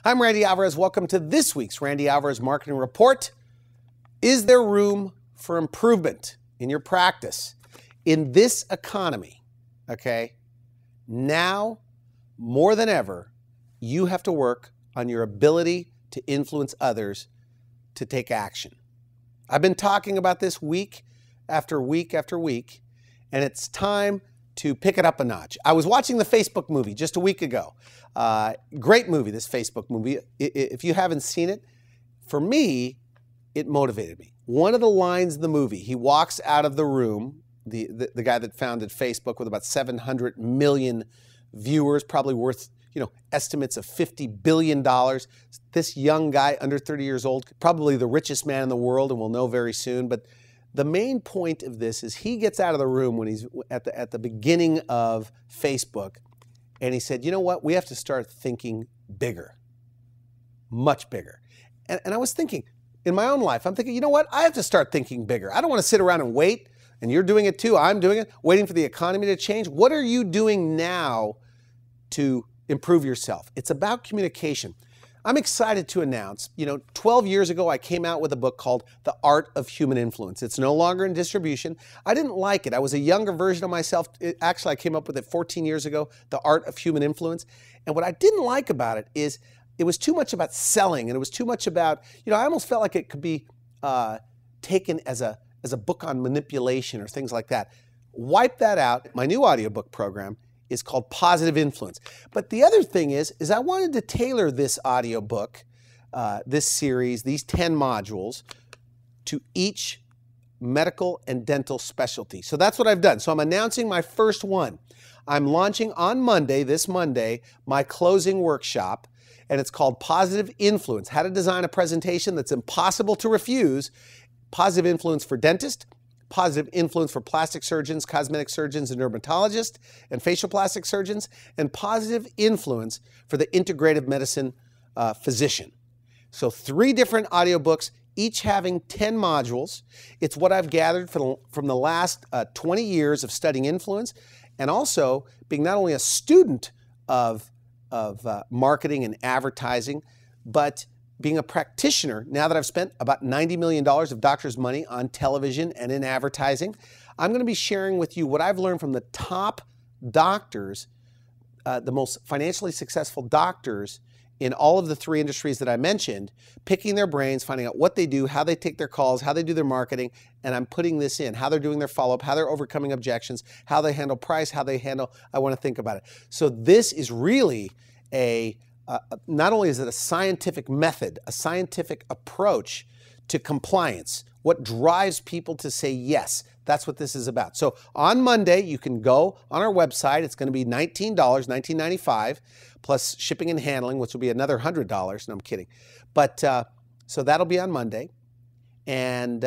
I'm Randy Alvarez. Welcome to this week's Randy Alvarez Marketing Report. Is there room for improvement in your practice? In this economy, okay, now more than ever, you have to work on your ability to influence others to take action. I've been talking about this week after week after week, and it's time to pick it up a notch. I was watching the Facebook movie just a week ago. Great movie, this Facebook movie. If you haven't seen it, for me, it motivated me. One of the lines in the movie, he walks out of the room, the guy that founded Facebook with about 700 million viewers, probably worth, estimates of $50 billion. This young guy, under 30 years old, probably the richest man in the world, and we'll know very soon. But the main point of this is he gets out of the room when he's at the beginning of Facebook, and he said, you know what, we have to start thinking bigger, much bigger. And I was thinking, in my own life, I'm thinking, you know what, I have to start thinking bigger. I don't want to sit around and wait, and you're doing it too, I'm doing it, waiting for the economy to change. What are you doing now to improve yourself? It's about communication. I'm excited to announce, 12 years ago, I came out with a book called The Art of Human Influence. It's no longer in distribution. I didn't like it. I was a younger version of myself. Actually, I came up with it 14 years ago, The Art of Human Influence. And what I didn't like about it is it was too much about selling, and it was too much about, I almost felt like it could be taken as a book on manipulation or things like that. Wipe that out. My new audiobook program is called Positive Influence. But the other thing is I wanted to tailor this audiobook, this series, these 10 modules, to each medical and dental specialty. So that's what I've done. So I'm announcing my first one. I'm launching on Monday, this Monday, my closing workshop, and it's called Positive Influence, How to Design a Presentation That's Impossible to Refuse. Positive Influence for dentists, Positive Influence for plastic surgeons, cosmetic surgeons, and dermatologists, and facial plastic surgeons, and Positive Influence for the integrative medicine physician. So 3 different audiobooks, each having 10 modules. It's what I've gathered from the last 20 years of studying influence, and also being not only a student of marketing and advertising, but being a practitioner. Now that I've spent about $90 million of doctors' money on television and in advertising, I'm going to be sharing with you what I've learned from the top doctors, the most financially successful doctors in all of the 3 industries that I mentioned, picking their brains, finding out what they do, how they take their calls, how they do their marketing, and I'm putting this in, how they're doing their follow-up, how they're overcoming objections, how they handle price, how they handle, I want to think about it. So this is really not only is it a scientific method, a scientific approach to compliance, what drives people to say yes. That's what this is about. So on Monday, you can go on our website. It's going to be $19, $19.95, plus shipping and handling, which will be another $100. No, I'm kidding. But so that'll be on Monday. And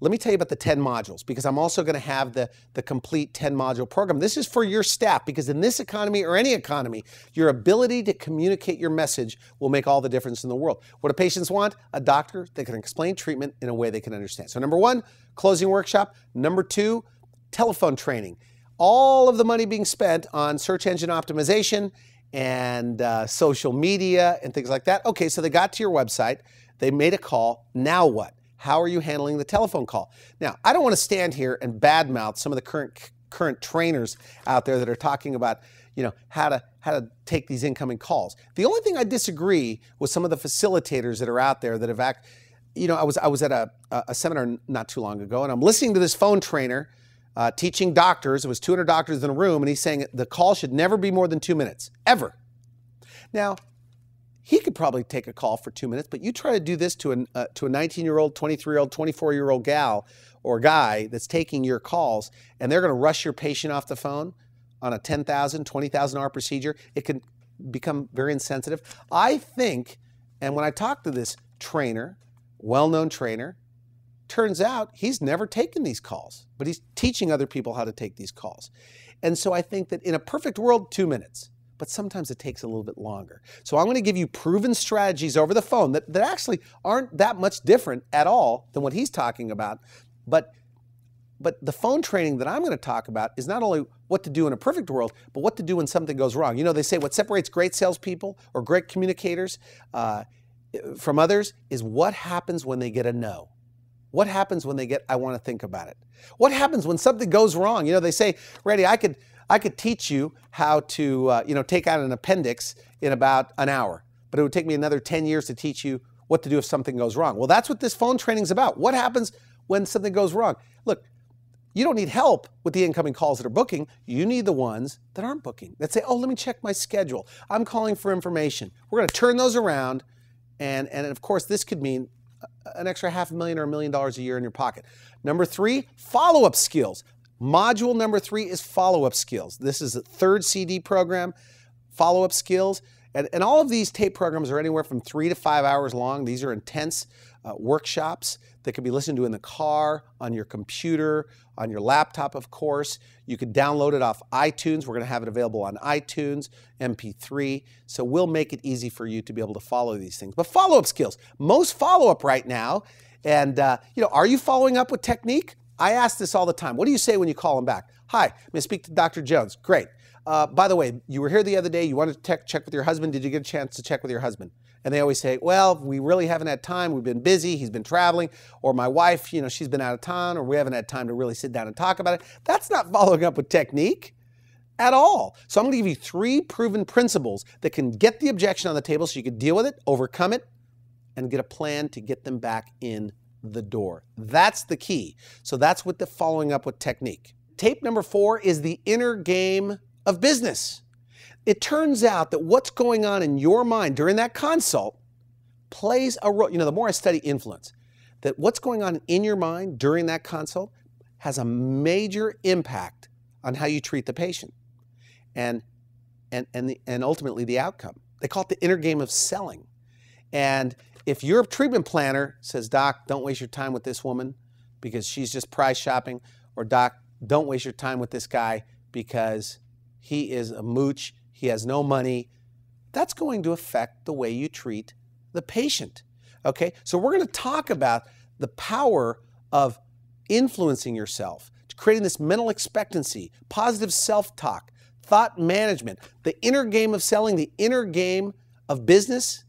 let me tell you about the 10 modules, because I'm also going to have the complete 10-module program. This is for your staff, because in this economy or any economy, your ability to communicate your message will make all the difference in the world. What do patients want? A doctor that can explain treatment in a way they can understand. So number 1, closing workshop. Number 2, telephone training. All of the money being spent on search engine optimization and social media and things like that. Okay, so they got to your website. They made a call. Now what? How are you handling the telephone call? Now, I don't want to stand here and badmouth some of the current trainers out there that are talking about, how to take these incoming calls. The only thing I disagree with some of the facilitators that are out there that have I was at a seminar not too long ago, and I'm listening to this phone trainer teaching doctors. It was 200 doctors in a room, and he's saying the call should never be more than 2 minutes, ever. Now, he could probably take a call for 2 minutes, but you try to do this to a 19-year-old, 23-year-old, 24-year-old gal or guy that's taking your calls, and they're going to rush your patient off the phone on a $10,000, $20,000 procedure. It can become very insensitive. I think, and when I talked to this trainer, well-known trainer, turns out he's never taken these calls, but he's teaching other people how to take these calls. And so I think that in a perfect world, 2 minutes. But sometimes it takes a little bit longer. So I'm going to give you proven strategies over the phone that actually aren't that much different at all than what he's talking about. But the phone training that I'm going to talk about is not only what to do in a perfect world, but what to do when something goes wrong. You know, they say what separates great salespeople or great communicators from others is what happens when they get a no. What happens when they get, I want to think about it? What happens when something goes wrong? You know, they say, Randy, I could teach you how to, take out an appendix in about an hour, but it would take me another 10 years to teach you what to do if something goes wrong. Well, that's what this phone training is about. What happens when something goes wrong? Look, you don't need help with the incoming calls that are booking. You need the ones that aren't booking, that say, oh, let me check my schedule. I'm calling for information. We're going to turn those around. And of course, this could mean an extra $500,000 or $1 million a year in your pocket. Number 3, follow-up skills. Module number 3 is follow-up skills. This is a 3rd CD program, follow-up skills. And all of these tape programs are anywhere from 3 to 5 hours long. These are intense workshops that can be listened to in the car, on your computer, on your laptop, of course. You can download it off iTunes. We're going to have it available on iTunes, MP3. So we'll make it easy for you to be able to follow these things. But follow-up skills. Most follow-up right now, and are you following up with technique? I ask this all the time. What do you say when you call them back? Hi, may I speak to Dr. Jones? Great. By the way, you were here the other day. You wanted to check with your husband. Did you get a chance to check with your husband? And they always say, well, we really haven't had time. We've been busy. He's been traveling. Or my wife, she's been out of town. Or we haven't had time to really sit down and talk about it. That's not following up with technique at all. So I'm going to give you 3 proven principles that can get the objection on the table so you can deal with it, overcome it, and get a plan to get them back in the door. That's the key. So that's what the following up with technique. Tape number 4 is the inner game of business. It turns out that what's going on in your mind during that consult plays a role. The more I study influence, that what's going on in your mind during that consult has a major impact on how you treat the patient and ultimately the outcome. They call it the inner game of selling. And if your treatment planner says, Doc, don't waste your time with this woman because she's just price shopping, or Doc, don't waste your time with this guy because he is a mooch, he has no money, that's going to affect the way you treat the patient. Okay, so we're going to talk about the power of influencing yourself, creating this mental expectancy, positive self-talk, thought management. The inner game of selling, the inner game of business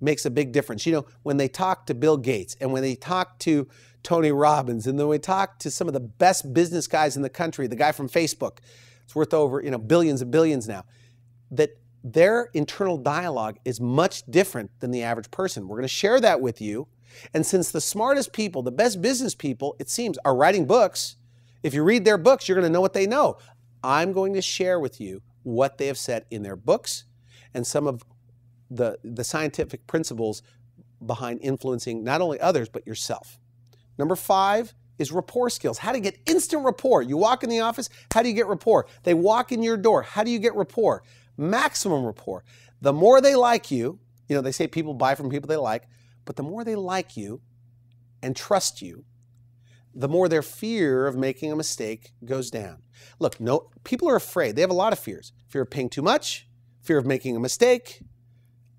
makes a big difference. When they talk to Bill Gates and when they talk to Tony Robbins and then we talk to some of the best business guys in the country, the guy from Facebook, it's worth over billions and billions now, that their internal dialogue is much different than the average person. We're going to share that with you. And since the smartest people, the best business people, it seems, are writing books, if you read their books, you're going to know what they know. I'm going to share with you what they have said in their books and some of the scientific principles behind influencing not only others, but yourself. Number 5 is rapport skills. How to get instant rapport. You walk in the office, how do you get rapport? They walk in your door, how do you get rapport? Maximum rapport. The more they like you, they say people buy from people they like, but the more they like you and trust you, the more their fear of making a mistake goes down. Look, people are afraid. They have a lot of fears. Fear of paying too much, fear of making a mistake,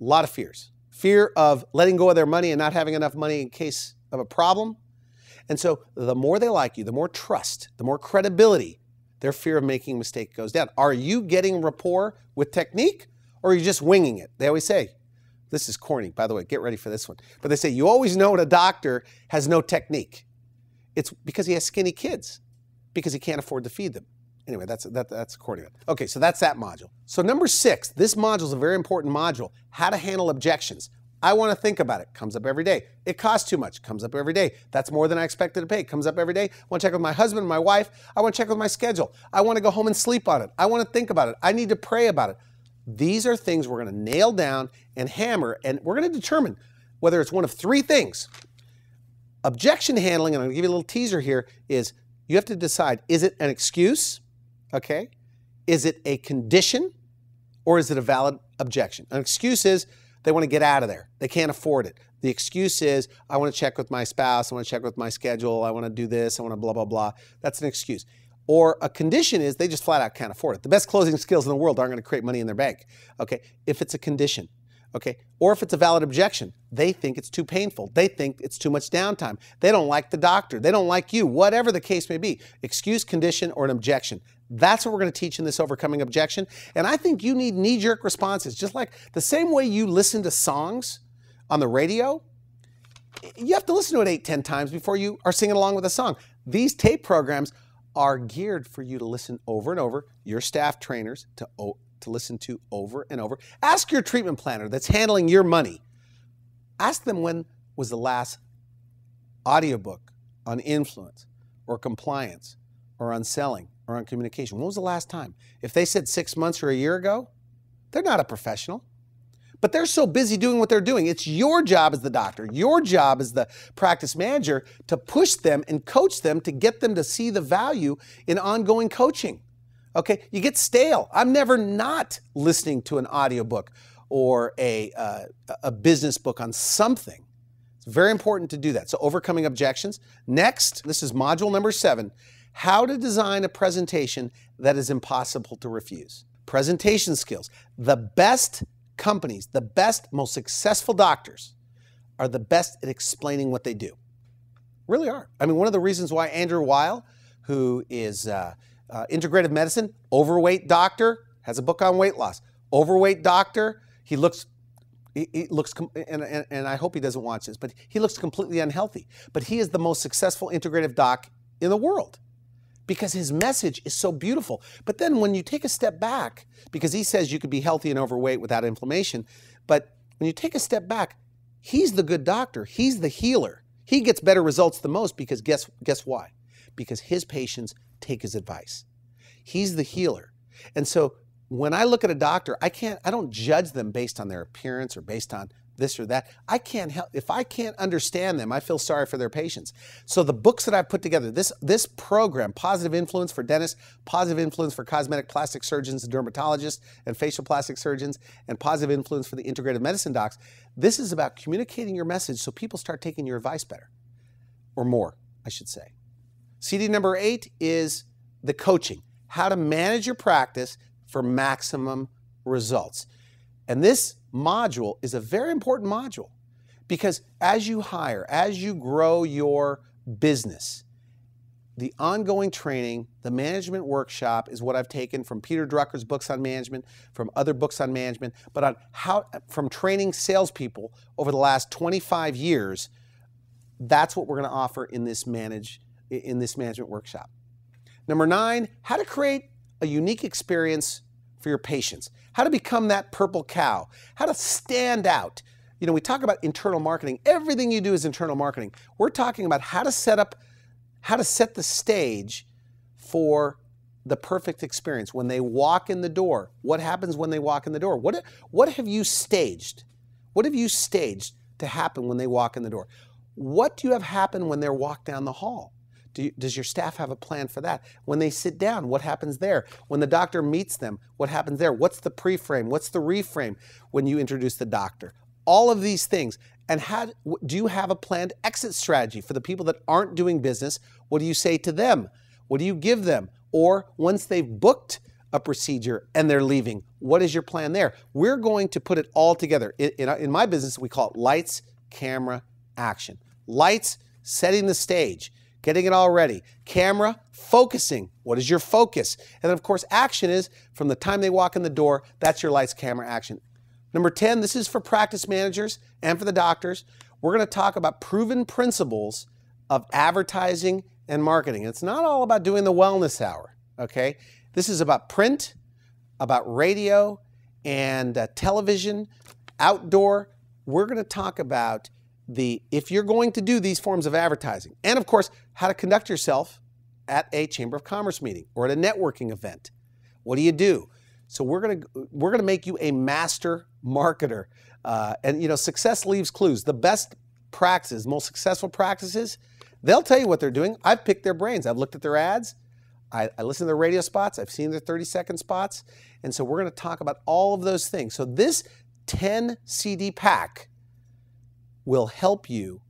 a lot of fears. Fear of letting go of their money and not having enough money in case of a problem. And so the more they like you, the more trust, the more credibility, their fear of making a mistake goes down. Are you getting rapport with technique or are you just winging it? They always say, this is corny, by the way, get ready for this one. But they say, you always know when a doctor has no technique. It's because he has skinny kids, because he can't afford to feed them. Anyway, that's corny. Okay, so that's that module. So number 6, this module is a very important module, how to handle objections. I want to think about it. Comes up every day. It costs too much. Comes up every day. That's more than I expected to pay. Comes up every day. I want to check with my husband, my wife. I want to check with my schedule. I want to go home and sleep on it. I want to think about it. I need to pray about it. These are things we're going to nail down and hammer, and we're going to determine whether it's one of 3 things. Objection handling, and I'm going to give you a little teaser here, is you have to decide, is it an excuse? Okay. Is it a condition? Or is it a valid objection? An excuse is, they want to get out of there. They can't afford it. The excuse is, I want to check with my spouse. I want to check with my schedule. I want to do this. I want to blah, blah, blah. That's an excuse. Or a condition is they just flat out can't afford it. The best closing skills in the world aren't going to create money in their bank. Okay. If it's a condition. Okay. Or if it's a valid objection, they think it's too painful. They think it's too much downtime. They don't like the doctor. They don't like you, whatever the case may be. Excuse, condition, or an objection. That's what we're going to teach in this Overcoming Objection. And I think you need knee-jerk responses. Just like the same way you listen to songs on the radio, you have to listen to it 8, 10 times before you are singing along with a song. These tape programs are geared for you to listen over and over, your staff trainers to listen to over and over. Ask your treatment planner that's handling your money. Ask them when was the last audiobook on influence or compliance or on selling or on communication. When was the last time? If they said 6 months or a year ago, they're not a professional. But they're so busy doing what they're doing. It's your job as the doctor, your job as the practice manager to push them and coach them to get them to see the value in ongoing coaching. Okay, you get stale. I'm never not listening to an audiobook or a business book on something. It's very important to do that. So overcoming objections. Next, this is module number 7, how to design a presentation that is impossible to refuse. Presentation skills. The best companies, the best, most successful doctors are the best at explaining what they do. Really are. I mean, one of the reasons why Andrew Weil, who is integrative medicine, overweight doctor, has a book on weight loss. Overweight doctor, he looks, and I hope he doesn't watch this, but he looks completely unhealthy. But he is the most successful integrative doc in the world because his message is so beautiful. But then when you take a step back, because he says you could be healthy and overweight without inflammation, but when you take a step back, he's the good doctor. He's the healer. He gets better results the most because guess why? Because his patients take his advice. He's the healer. And so when I look at a doctor, I don't judge them based on their appearance or based on this or that. I can't help, if I can't understand them, I feel sorry for their patients. So the books that I've put together, this program, Positive Influence for Dentists, Positive Influence for Cosmetic Plastic Surgeons and Dermatologists and Facial Plastic Surgeons, and Positive Influence for the Integrative Medicine Docs, this is about communicating your message so people start taking your advice better, or more, I should say. CD number 8 is the coaching, how to manage your practice for maximum results. And this module is a very important module because as you hire, as you grow your business, the ongoing training, the management workshop is what I've taken from Peter Drucker's books on management, from other books on management, but on from training salespeople over the last 25 years. That's what we're going to offer in this management workshop. Number 9, how to create a unique experience for your patients, how to become that purple cow, how to stand out. You know, we talk about internal marketing. Everything you do is internal marketing. We're talking about how to set the stage for the perfect experience. When they walk in the door, what happens when they walk in the door? What have you staged? What have you staged to happen when they walk in the door? What do you have happen when they walk down the hall? Does your staff have a plan for that? When they sit down, what happens there? When the doctor meets them, what happens there? What's the pre-frame? What's the reframe when you introduce the doctor? All of these things. And do you have a planned exit strategy for the people that aren't doing business? What do you say to them? What do you give them? Or once they've booked a procedure and they're leaving, what is your plan there? We're going to put it all together. In my business, we call it lights, camera, action. Lights, setting the stage, getting it all ready. Camera, focusing. What is your focus? And then, of course, action is from the time they walk in the door, that's your lights, camera, action. Number 10, this is for practice managers and for the doctors. We're going to talk about proven principles of advertising and marketing. It's not all about doing the wellness hour, okay? This is about print, about radio, and television, outdoor. We're going to talk about if you're going to do these forms of advertising, and of course, how to conduct yourself at a Chamber of Commerce meeting or at a networking event. What do you do? So we're gonna make you a master marketer. And you know, success leaves clues. The best practices, most successful practices, they'll tell you what they're doing. I've picked their brains. I've looked at their ads. I listen to their radio spots. I've seen their 30-second spots. And so we're going to talk about all of those things. So this 10 CD pack will help you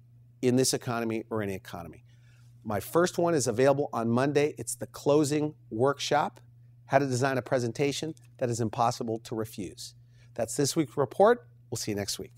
in this economy or any economy. My first one is available on Monday. It's the closing workshop, how to design a presentation that is impossible to refuse. That's this week's report. We'll see you next week.